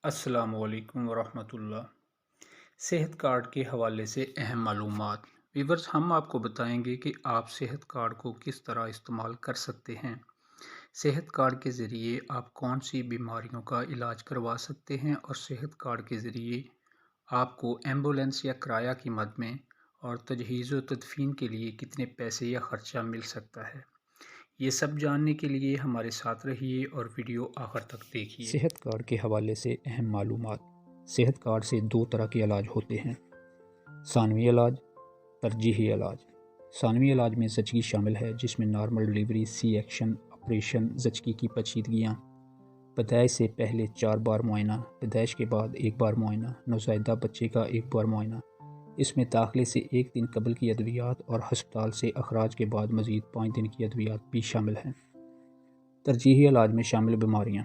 السلام علیکم ورحمۃ اللہ۔ صحت کارڈ کے حوالے سے اہم معلومات۔ ویورز، ہم آپ کو بتائیں گے کہ آپ صحت کارڈ کو کس طرح استعمال کر سکتے ہیں۔ صحت کارڈ کے ذریعے آپ کون سی بیماریوں کا علاج کروا سکتے ہیں اور صحت کارڈ کے ذریعے آپ کو ایمبولینس یا کرایہ کی مد میں اور تجہیز و تدفین کے لیے کتنے پیسے یا خرچہ مل سکتا ہے۔ یہ سب جاننے کے لیے ہمارے ساتھ رہیے اور ویڈیو آخر تک دیکھیے۔ صحت کارڈ کے حوالے سے اہم معلومات۔ صحت کارڈ سے دو طرح کے علاج ہوتے ہیں: ثانوی علاج، ترجیحی علاج۔ ثانوی علاج میں زچگی شامل ہے، جس میں نارمل ڈلیوری، سی ایکشن، آپریشن، زچگی کی پیچیدگیاں، پیدائش سے پہلے 4 بار معائنہ، پیدائش کے بعد 1 بار معائنہ، نوزائیدہ بچے کا 1 بار معائنہ، اس میں داخلے سے 1 دن قبل کی ادویات اور ہسپتال سے اخراج کے بعد مزید 5 دن کی ادویات بھی شامل ہیں۔ ترجیحی علاج میں شامل بیماریاں: